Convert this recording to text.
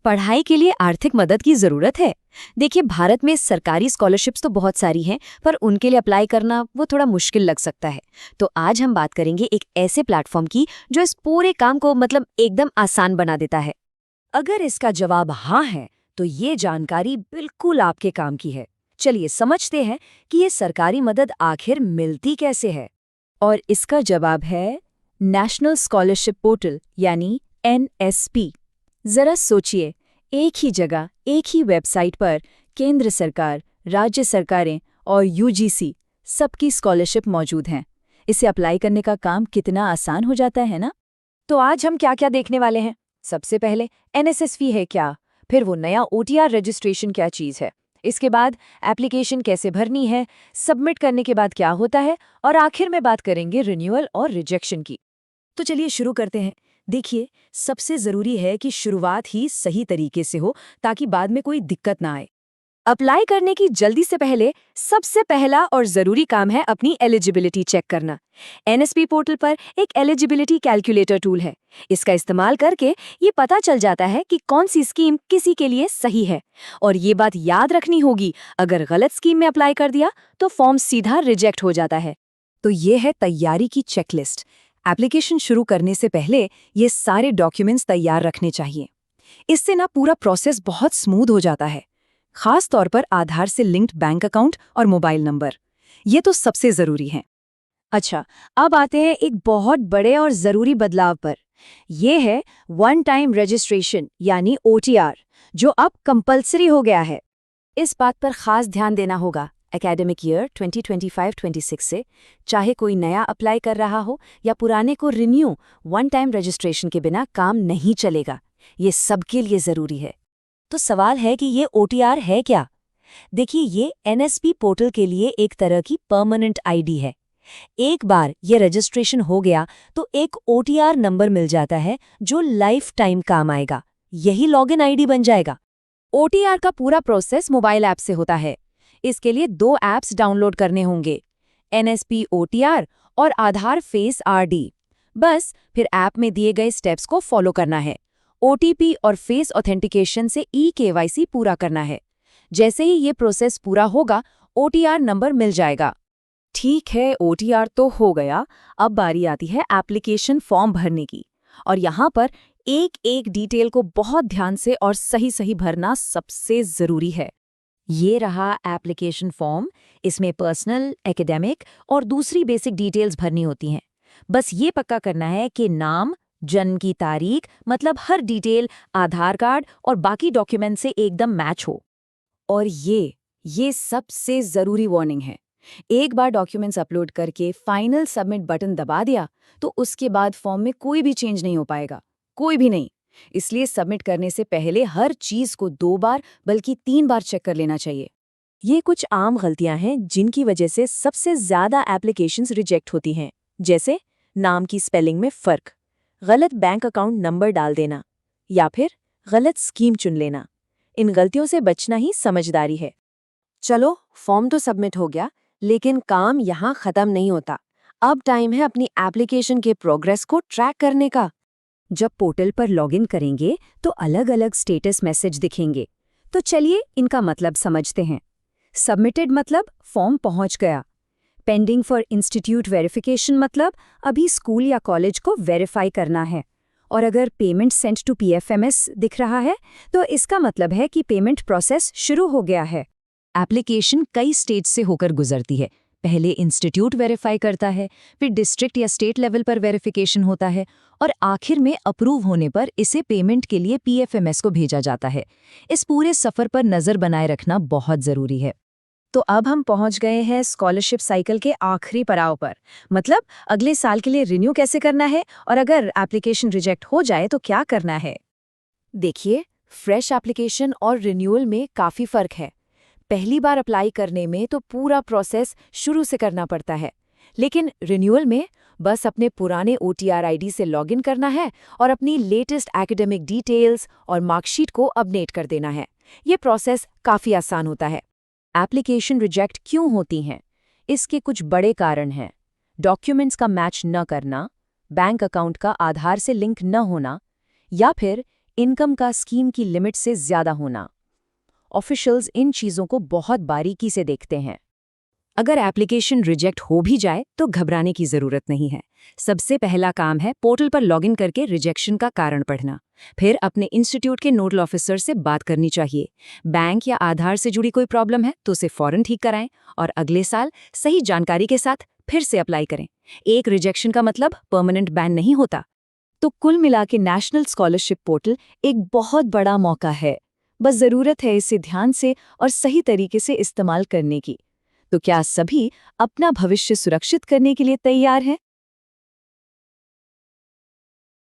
पढ़ाई के लिए आर्थिक मदद की जरूरत है। देखिए, भारत में सरकारी स्कॉलरशिप्स तो बहुत सारी हैं, पर उनके लिए अप्लाई करना वो थोड़ा मुश्किल लग सकता है। तो आज हम बात करेंगे एक ऐसे प्लेटफॉर्म की जो इस पूरे काम को एकदम आसान बना देता है। अगर इसका जवाब हाँ है, तो ये जानकारी बिल्कुल आपके काम की है। चलिए समझते हैं कि ये सरकारी मदद आखिर मिलती कैसे है। और इसका जवाब है नेशनल स्कॉलरशिप पोर्टल यानी NSP। जरा सोचिए, एक ही जगह, एक ही वेबसाइट पर केंद्र सरकार, राज्य सरकारें और UGC सबकी स्कॉलरशिप मौजूद हैं। इसे अप्लाई करने का काम कितना आसान हो जाता है ना। तो आज हम क्या क्या देखने वाले हैं। सबसे पहले NSSP है क्या, फिर वो नया OTR रजिस्ट्रेशन क्या चीज़ है, इसके बाद एप्लीकेशन कैसे भरनी है, सबमिट करने के बाद क्या होता है, और आखिर में बात करेंगे रिन्यूअल और रिजेक्शन की। तो चलिए शुरू करते हैं। देखिए, सबसे ज़रूरी है कि शुरुआत ही सही तरीके से हो ताकि बाद में कोई दिक्कत ना आए। अप्लाई करने की जल्दी से पहले सबसे पहला और ज़रूरी काम है अपनी एलिजिबिलिटी चेक करना। NSP पोर्टल पर एक एलिजिबिलिटी कैलकुलेटर टूल है। इसका इस्तेमाल करके ये पता चल जाता है कि कौन सी स्कीम किसी के लिए सही है। और ये बात याद रखनी होगी, अगर गलत स्कीम में अप्लाई कर दिया तो फॉर्म सीधा रिजेक्ट हो जाता है। तो ये है तैयारी की चेकलिस्ट। एप्लीकेशन शुरू करने से पहले ये सारे डॉक्यूमेंट्स तैयार रखने चाहिए। इससे ना पूरा प्रोसेस बहुत स्मूथ हो जाता है। खास तौर पर आधार से लिंक्ड बैंक अकाउंट और मोबाइल नंबर, ये तो सबसे ज़रूरी है। अच्छा, अब आते हैं एक बहुत बड़े और ज़रूरी बदलाव पर। यह है वन टाइम रजिस्ट्रेशन यानी OTR, जो अब कंपलसरी हो गया है। इस बात पर खास ध्यान देना होगा। एकेडमिक ईयर 2025-26 से चाहे कोई नया अप्लाई कर रहा हो या पुराने को रिन्यू, वन टाइम रजिस्ट्रेशन के बिना काम नहीं चलेगा। ये सबके लिए ज़रूरी है। तो सवाल है कि ये OTR है क्या? देखिए, ये NSP पोर्टल के लिए एक तरह की परमानेंट ID है। एक बार ये रजिस्ट्रेशन हो गया तो एक OTR नंबर मिल जाता है जो लाइफ टाइम काम आएगा। यही लॉगिन ID बन जाएगा। OTR का पूरा प्रोसेस मोबाइल ऐप से होता है। इसके लिए 2 ऐप्स डाउनलोड करने होंगे, NSP OTR और आधार फेस RD। बस फिर ऐप में दिए गए स्टेप्स को फॉलो करना है। OTP और फेस ऑथेंटिकेशन से eKYC पूरा करना है। जैसे ही ये प्रोसेस पूरा होगा, OTR नंबर मिल जाएगा। ठीक है, OTR तो हो गया। अब बारी आती है एप्लीकेशन फॉर्म भरने की। और यहाँ पर एक एक डिटेल को बहुत ध्यान से और सही सही भरना सबसे ज़रूरी है। ये रहा एप्लीकेशन फॉर्म। इसमें पर्सनल, एकेडमिक और दूसरी बेसिक डिटेल्स भरनी होती हैं। बस ये पक्का करना है कि नाम, जन्म की तारीख, मतलब हर डिटेल आधार कार्ड और बाकी डॉक्यूमेंट से एकदम मैच हो। और ये सबसे ज़रूरी वार्निंग है। एक बार डॉक्यूमेंट्स अपलोड करके फाइनल सबमिट बटन दबा दिया तो उसके बाद फॉर्म में कोई भी चेंज नहीं हो पाएगा, कोई भी नहीं। इसलिए सबमिट करने से पहले हर चीज़ को 2 बार बल्कि 3 बार चेक कर लेना चाहिए। ये कुछ आम गलतियां हैं जिनकी वजह से सबसे ज़्यादा एप्लीकेशंस रिजेक्ट होती हैं, जैसे नाम की स्पेलिंग में फ़र्क, गलत बैंक अकाउंट नंबर डाल देना या फिर गलत स्कीम चुन लेना। इन गलतियों से बचना ही समझदारी है। चलो, फॉर्म तो सबमिट हो गया, लेकिन काम यहाँ ख़त्म नहीं होता। अब टाइम है अपनी एप्लीकेशन के प्रोग्रेस को ट्रैक करने का। जब पोर्टल पर लॉगिन करेंगे तो अलग-अलग स्टेटस मैसेज दिखेंगे। तो चलिए इनका मतलब समझते हैं। सबमिटेड मतलब फॉर्म पहुंच गया। पेंडिंग फॉर इंस्टीट्यूट वेरिफिकेशन मतलब अभी स्कूल या कॉलेज को वेरीफाई करना है। और अगर पेमेंट सेंट टू PFMS दिख रहा है तो इसका मतलब है कि पेमेंट प्रोसेस शुरू हो गया है। एप्लीकेशन कई स्टेज से होकर गुजरती है। पहले इंस्टीट्यूट वेरीफाई करता है, फिर डिस्ट्रिक्ट या स्टेट लेवल पर वेरिफिकेशन होता है और आखिर में अप्रूव होने पर इसे पेमेंट के लिए PFMS को भेजा जाता है। इस पूरे सफ़र पर नज़र बनाए रखना बहुत ज़रूरी है। तो अब हम पहुंच गए हैं स्कॉलरशिप साइकिल के आखिरी पड़ाव पर, मतलब अगले साल के लिए रिन्यू कैसे करना है और अगर एप्लीकेशन रिजेक्ट हो जाए तो क्या करना है। देखिए, फ्रेश एप्लीकेशन और रिन्यूअल में काफ़ी फ़र्क है। पहली बार अप्लाई करने में तो पूरा प्रोसेस शुरू से करना पड़ता है, लेकिन रिन्यूअल में बस अपने पुराने OTR ID से लॉगिन करना है और अपनी लेटेस्ट एकेडमिक डिटेल्स और मार्कशीट को अपडेट कर देना है। ये प्रोसेस काफ़ी आसान होता है। एप्लीकेशन रिजेक्ट क्यों होती हैं? इसके कुछ बड़े कारण हैं। डॉक्यूमेंट्स का मैच न करना, बैंक अकाउंट का आधार से लिंक न होना, या फिर इनकम का स्कीम की लिमिट से ज़्यादा होना। ऑफिशियल्स इन चीज़ों को बहुत बारीकी से देखते हैं। अगर एप्लीकेशन रिजेक्ट हो भी जाए तो घबराने की ज़रूरत नहीं है। सबसे पहला काम है पोर्टल पर लॉगिन करके रिजेक्शन का कारण पढ़ना। फिर अपने इंस्टीट्यूट के नोडल ऑफिसर से बात करनी चाहिए। बैंक या आधार से जुड़ी कोई प्रॉब्लम है तो उसे फ़ौरन ठीक कराएं और अगले साल सही जानकारी के साथ फिर से अप्लाई करें। एक रिजेक्शन का मतलब परमानेंट बैन नहीं होता। तो कुल मिला के नेशनल स्कॉलरशिप पोर्टल एक बहुत बड़ा मौका है। बस ज़रूरत है इसे ध्यान से और सही तरीके से इस्तेमाल करने की। तो क्या सभी अपना भविष्य सुरक्षित करने के लिए तैयार हैं?